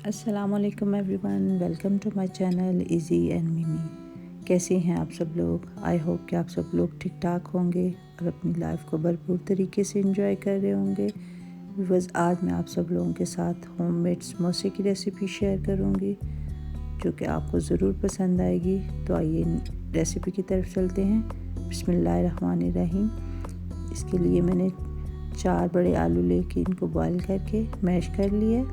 अस्सलामुअलैकुम everyone, welcome to my channel Izzy and Mimi. कैसे हैं आप सब लोग? आई होप कि आप सब लोग ठीक ठाक होंगे और अपनी लाइफ को भरपूर तरीके से एंजॉय कर रहे होंगे। व्यूअर्स, आज मैं आप सब लोगों के साथ होममेड समोसे की रेसिपी शेयर करूंगी जो कि आपको ज़रूर पसंद आएगी। तो आइए रेसिपी की तरफ चलते हैं। बिस्मिल्लाहिर्रहमानिर्रहीम। इसके लिए मैंने 4 बड़े आलू लेके इनको बॉईल करके मैश कर लिए।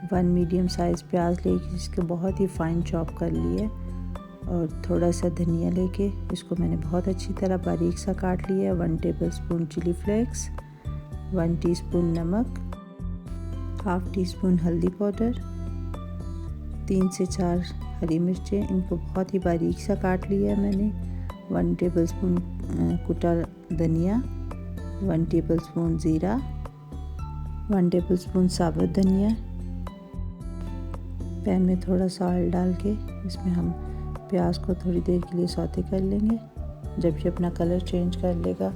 1 मीडियम साइज़ प्याज लेके इसको बहुत ही फाइन चॉप कर लिए और थोड़ा सा धनिया लेके इसको मैंने बहुत अच्छी तरह बारीक सा काट लिया। 1 टेबलस्पून चिली फ्लेक्स, 1 टीस्पून नमक, हाफ़ टी स्पून हल्दी पाउडर, 3 से 4 हरी मिर्चें, इनको बहुत ही बारीक सा काट लिया है मैंने। 1 टेबलस्पून कुटा धनिया, 1 टेबलस्पून ज़ीरा, 1 टेबलस्पून साबुत धनिया। पैन में थोड़ा सा ऑयल डाल के इसमें हम प्याज को थोड़ी देर के लिए सौते कर लेंगे। जब ये अपना कलर चेंज कर लेगा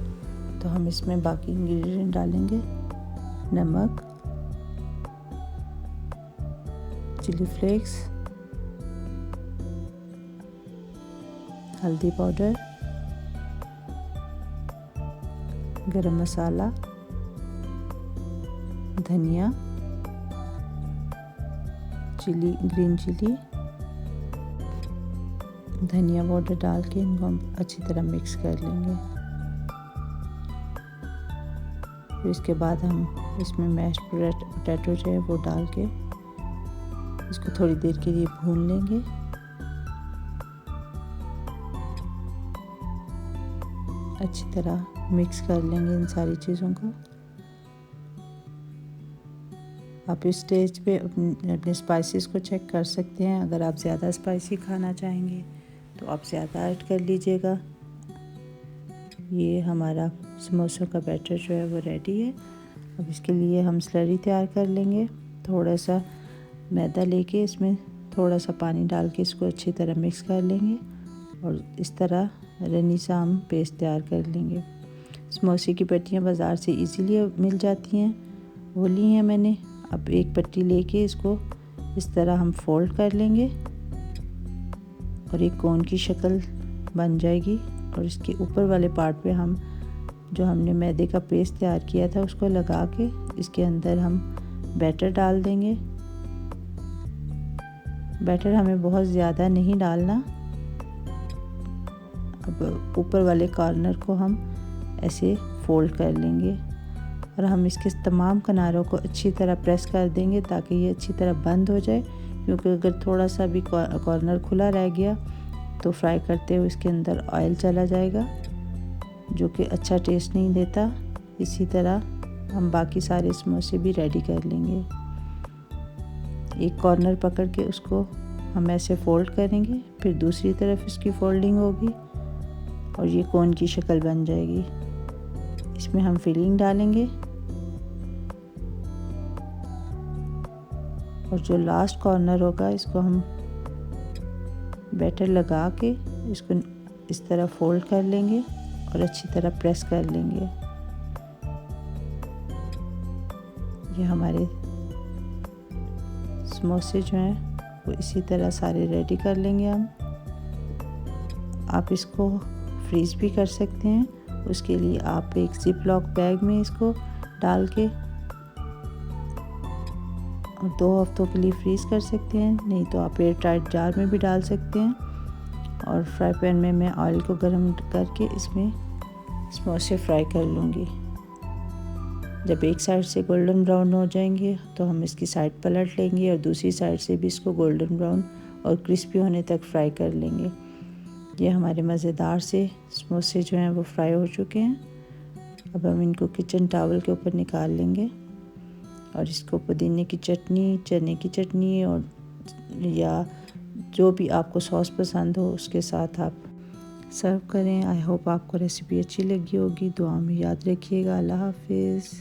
तो हम इसमें बाकी इंग्रेडिएंट डालेंगे। नमक, चिली फ्लेक्स, हल्दी पाउडर, गरम मसाला, धनिया, ग्रीन चिली, धनिया पाउडर डाल के इनको हम अच्छी तरह मिक्स कर लेंगे। फिर इसके बाद हम इसमें मैश पोटैटो जो है वो डाल के इसको थोड़ी देर के लिए भून लेंगे। अच्छी तरह मिक्स कर लेंगे इन सारी चीज़ों को। आप इस स्टेज पे अपने स्पाइसेस को चेक कर सकते हैं। अगर आप ज़्यादा स्पाइसी खाना चाहेंगे तो आप ज़्यादा ऐड कर लीजिएगा। ये हमारा समोसों का बैटर जो है वो रेडी है। अब इसके लिए हम स्लरी तैयार कर लेंगे। थोड़ा सा मैदा लेके इसमें थोड़ा सा पानी डाल के इसको अच्छी तरह मिक्स कर लेंगे और इस तरह रनी सा हम पेस्ट तैयार कर लेंगे। समोसे की पट्टियाँ बाज़ार से इजीली मिल जाती हैं, वो ली हैं मैंने। अब एक पट्टी लेके इसको इस तरह हम फोल्ड कर लेंगे और एक कोन की शक्ल बन जाएगी। और इसके ऊपर वाले पार्ट पे हम जो हमने मैदे का पेस्ट तैयार किया था उसको लगा के इसके अंदर हम बैटर डाल देंगे। बैटर हमें बहुत ज़्यादा नहीं डालना। अब ऊपर वाले कॉर्नर को हम ऐसे फोल्ड कर लेंगे और हम इसके तमाम किनारों को अच्छी तरह प्रेस कर देंगे ताकि ये अच्छी तरह बंद हो जाए, क्योंकि अगर थोड़ा सा भी कॉर्नर खुला रह गया तो फ्राई करते हुए इसके अंदर ऑयल चला जाएगा जो कि अच्छा टेस्ट नहीं देता। इसी तरह हम बाकी सारे समोसे भी रेडी कर लेंगे। एक कॉर्नर पकड़ के उसको हम ऐसे फोल्ड करेंगे, फिर दूसरी तरफ इसकी फोल्डिंग होगी और ये कोन की शक्ल बन जाएगी। इसमें हम फिलिंग डालेंगे और जो लास्ट कॉर्नर होगा इसको हम बैटर लगा के इसको इस तरह फोल्ड कर लेंगे और अच्छी तरह प्रेस कर लेंगे। ये हमारे समोसे जो हैं वो इसी तरह सारे रेडी कर लेंगे हम। आप इसको फ्रीज़ भी कर सकते हैं। उसके लिए आप एक ज़िप-लॉक बैग में इसको डाल के और 2 हफ्तों के लिए फ्रीज़ कर सकते हैं, नहीं तो आप एयर टाइट जार में भी डाल सकते हैं। और फ्राई पैन में मैं ऑयल को गर्म करके इसमें समोसे फ्राई कर लूँगी। जब एक साइड से गोल्डन ब्राउन हो जाएंगे तो हम इसकी साइड पलट लेंगे और दूसरी साइड से भी इसको गोल्डन ब्राउन और क्रिस्पी होने तक फ्राई कर लेंगे। ये हमारे मज़ेदार से समोसे जो हैं वो फ्राई हो चुके हैं। अब हम इनको किचन टॉवल के ऊपर निकाल लेंगे और इसको पुदीने की चटनी, चने की चटनी और या जो भी आपको सॉस पसंद हो उसके साथ आप सर्व करें। आई होप आपको रेसिपी अच्छी लगी होगी। दुआ में याद रखिएगा। अल्लाह हाफिज़।